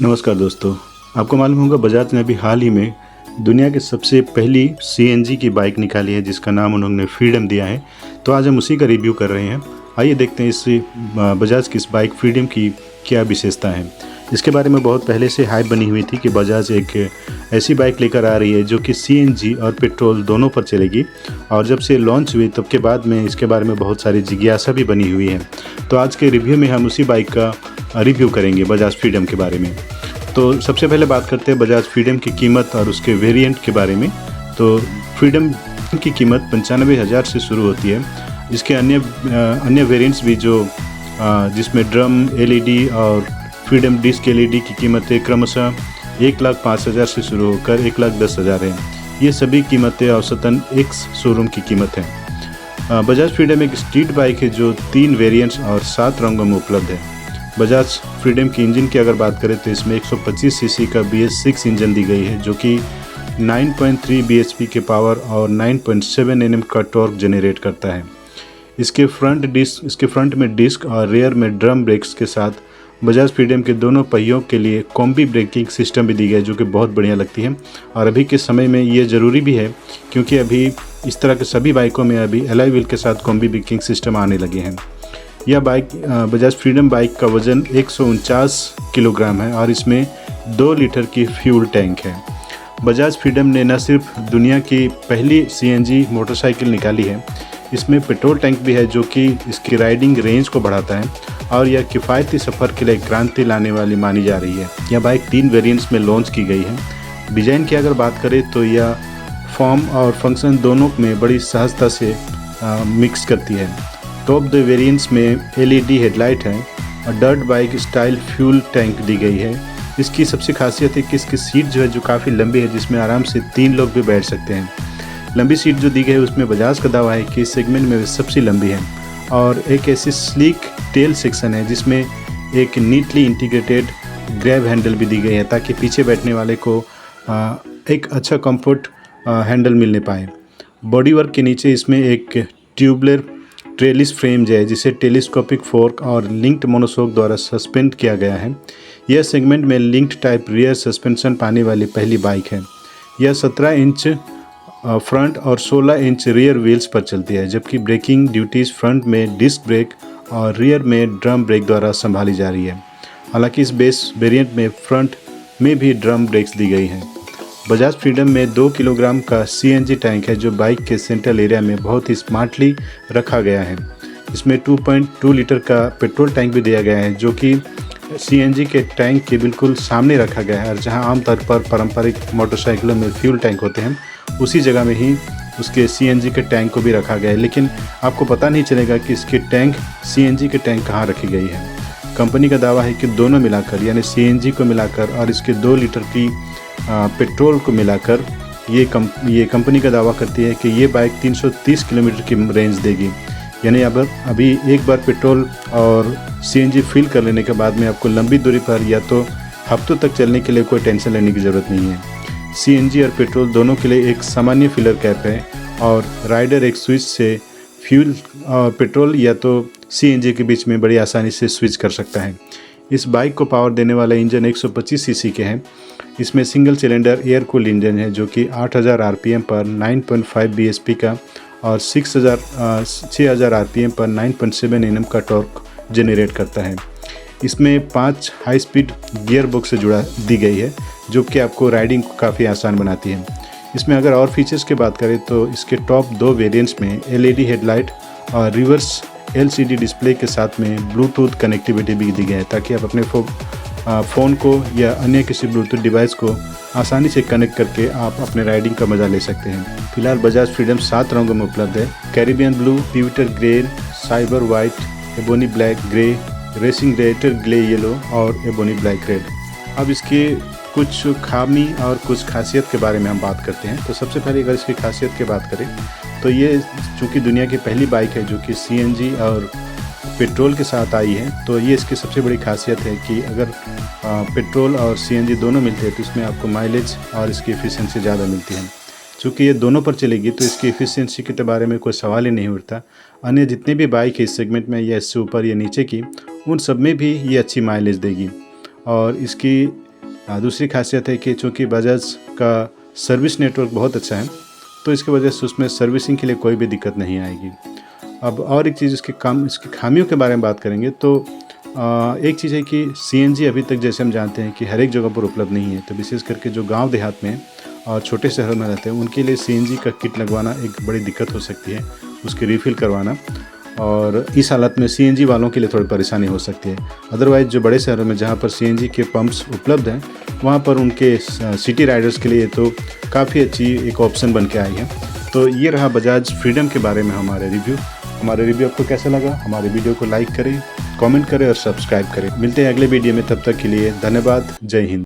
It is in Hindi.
नमस्कार दोस्तों। आपको मालूम होगा बजाज ने अभी हाल ही में दुनिया की सबसे पहली सीएनजी की बाइक निकाली है जिसका नाम उन्होंने फ्रीडम दिया है। तो आज हम उसी का रिव्यू कर रहे हैं। आइए देखते हैं इस बजाज की इस बाइक फ्रीडम की क्या विशेषता है। इसके बारे में बहुत पहले से हाइप बनी हुई थी कि बजाज एक ऐसी बाइक लेकर आ रही है जो कि सीएनजी और पेट्रोल दोनों पर चलेगी, और जब से लॉन्च हुई तब के बाद में इसके बारे में बहुत सारी जिज्ञासा भी बनी हुई है। तो आज के रिव्यू में हम उसी बाइक का रिव्यू करेंगे, बजाज फ्रीडम के बारे में। तो सबसे पहले बात करते हैं बजाज फ्रीडम की कीमत और उसके वेरिएंट के बारे में। तो फ्रीडम की कीमत 95,000 से शुरू होती है। इसके अन्य वेरिएंट्स भी जो जिसमें ड्रम एलईडी और फ्रीडम डिस्क एलईडी की कीमतें क्रमशः 1,05,000 से शुरू होकर 1,10,000 हैं। ये सभी कीमतें औसतन एक्स शोरूम की कीमत है। बजाज फ्रीडम एक स्ट्रीट बाइक है जो 3 वेरिएंट्स और 7 रंगों में उपलब्ध है। बजाज फ्रीडम की इंजन की अगर बात करें तो इसमें 125 सीसी का BS6 इंजन दी गई है जो कि 9.3 bhp के पावर और 9.7 Nm का टॉर्क जनरेट करता है। इसके फ्रंट में डिस्क और रेयर में ड्रम ब्रेक्स के साथ बजाज फ्रीडम के दोनों पहियों के लिए कॉम्बी ब्रेकिंग सिस्टम भी दी गई है जो कि बहुत बढ़िया लगती है। और अभी के समय में ये ज़रूरी भी है क्योंकि अभी इस तरह के सभी बाइकों में अभी अलॉय व्हील के साथ कॉम्बी ब्रेकिंग सिस्टम आने लगे हैं। यह बाइक बजाज फ्रीडम बाइक का वज़न 149 किलोग्राम है और इसमें 2 लीटर की फ्यूल टैंक है। बजाज फ्रीडम ने न सिर्फ दुनिया की पहली सीएनजी मोटरसाइकिल निकाली है, इसमें पेट्रोल टैंक भी है जो कि इसकी राइडिंग रेंज को बढ़ाता है और यह किफ़ायती सफ़र के लिए क्रांति लाने वाली मानी जा रही है। यह बाइक 3 वेरिएंट्स में लॉन्च की गई है। डिज़ाइन की अगर बात करें तो यह फॉर्म और फंक्शन दोनों में बड़ी सहजता से मिक्स करती है। टॉप 2 वेरिएंट्स में एलईडी हेडलाइट है और dirt bike style fuel tank दी गई है। इसकी सबसे खासियत है कि इसकी सीट जो है जो काफ़ी लंबी है, जिसमें आराम से 3 लोग भी बैठ सकते हैं। लंबी सीट जो दी गई है उसमें बजाज का दावा है कि इस सेगमेंट में सबसे लंबी है। और एक ऐसी स्लीक टेल सेक्शन है जिसमें एक नीटली इंटीग्रेटेड ग्रैब हैंडल भी दी गई है ताकि पीछे बैठने वाले को एक अच्छा कंफर्ट हैंडल मिलने पाए। बॉडी वर्क के नीचे इसमें एक ट्यूबलर ट्रेलिस फ्रेम जो है जिसे टेलीस्कोपिक फोर्क और लिंक्ड मोनोशॉक द्वारा सस्पेंड किया गया है। यह सेगमेंट में लिंक्ड टाइप रियर सस्पेंशन पाने वाली पहली बाइक है। यह 17 इंच फ्रंट और 16 इंच रियर व्हील्स पर चलती है, जबकि ब्रेकिंग ड्यूटीज़ फ्रंट में डिस्क ब्रेक और रियर में ड्रम ब्रेक द्वारा संभाली जा रही है। हालांकि इस बेस वेरिएंट में फ्रंट में भी ड्रम ब्रेक्स दी गई हैं। बजाज फ्रीडम में 2 किलोग्राम का सीएनजी टैंक है जो बाइक के सेंट्रल एरिया में बहुत ही स्मार्टली रखा गया है। इसमें 2.2 लीटर का पेट्रोल टैंक भी दिया गया है जो कि सीएनजी के टैंक के बिल्कुल सामने रखा गया है। और जहां आमतौर पर पारंपरिक मोटरसाइकिलों में फ्यूल टैंक होते हैं, उसी जगह में ही उसके सीएनजी के टैंक को भी रखा गया है। लेकिन आपको पता नहीं चलेगा कि इसके टैंक सीएनजी के टैंक कहाँ रखी गई है। कंपनी का दावा है कि दोनों मिलाकर यानी सीएनजी को मिलाकर और इसके 2 लीटर की पेट्रोल को मिलाकर ये कंपनी का दावा करती है कि ये बाइक 330 किलोमीटर की रेंज देगी। यानी अब अभी एक बार पेट्रोल और सीएनजी फिल कर लेने के बाद में आपको लंबी दूरी पर या तो हफ्तों तक चलने के लिए कोई टेंशन लेने की ज़रूरत नहीं है। सीएनजी और पेट्रोल दोनों के लिए एक सामान्य फिलर कैप है और राइडर एक स्विच से फ्यूल और पेट्रोल या तो सीएनजी के बीच में बड़ी आसानी से स्विच कर सकता है। इस बाइक को पावर देने वाला इंजन 125 सीसी के हैं। इसमें single cylinder air cool engine है जो कि 8000 आरपीएम पर 9.5 bhp का और 6000 आरपीएम पर 9.7 Nm का टॉर्क जनरेट करता है। इसमें 5 हाई स्पीड गियर बॉक्स से दी गई है जो कि आपको राइडिंग को काफ़ी आसान बनाती है। इसमें अगर और फीचर्स की बात करें तो इसके टॉप 2 वेरिएंट्स में एलईडी हेडलाइट और रिवर्स एलसीडी डिस्प्ले के साथ में ब्लूटूथ कनेक्टिविटी भी दी गई है ताकि आप अपने फ़ोन को या अन्य किसी ब्लूटूथ डिवाइस को आसानी से कनेक्ट करके आप अपने राइडिंग का मज़ा ले सकते हैं। फिलहाल बजाज फ्रीडम 7 रंगों में उपलब्ध है: Caribbean blue, pewter grey, cyber white, ebony black grey, racing रेटर ग्ले येलो और एबोनी ब्लैक रेड। अब इसके कुछ खामी और कुछ खासियत के बारे में हम बात करते हैं। तो सबसे पहले अगर इसकी खासियत की बात करें तो ये चूँकि दुनिया की पहली बाइक है जो कि सीएनजी और पेट्रोल के साथ आई है, तो ये इसकी सबसे बड़ी खासियत है कि अगर पेट्रोल और सीएनजी दोनों मिलते हैं तो इसमें आपको माइलेज और इसकी एफिशिएंसी ज़्यादा मिलती है। चूँकि ये दोनों पर चलेगी तो इसकी एफिशिएंसी के बारे में कोई सवाल ही नहीं उठता। अन्य जितने भी बाइक है इस सेगमेंट में या इससे ऊपर या नीचे की, उन सब में भी ये अच्छी माइलेज देगी। और इसकी दूसरी खासियत है कि चूँकि बजाज का सर्विस नेटवर्क बहुत अच्छा है, तो इसकी वजह से उसमें सर्विसिंग के लिए कोई भी दिक्कत नहीं आएगी। अब और एक चीज़ इसकी खामियों के बारे में बात करेंगे तो एक चीज़ है कि सीएनजी अभी तक जैसे हम जानते हैं कि हर एक जगह पर उपलब्ध नहीं है। तो विशेष करके जो गांव देहात में और छोटे शहरों में रहते हैं उनके लिए सीएनजी का किट लगवाना एक बड़ी दिक्कत हो सकती है, उसकी रिफ़िल करवाना, और इस हालत में सीएनजी वालों के लिए थोड़ी परेशानी हो सकती है। अदरवाइज़ जो बड़े शहरों में जहाँ पर सीएनजी के पंप्स उपलब्ध हैं वहाँ पर उनके सिटी राइडर्स के लिए तो काफ़ी अच्छी एक ऑप्शन बन के आई है। तो ये रहा बजाज फ्रीडम के बारे में हमारे रिव्यू आपको कैसा लगा? हमारे वीडियो को लाइक करें, कमेंट करें और सब्सक्राइब करें। मिलते हैं अगले वीडियो में, तब तक के लिए धन्यवाद। जय हिंद।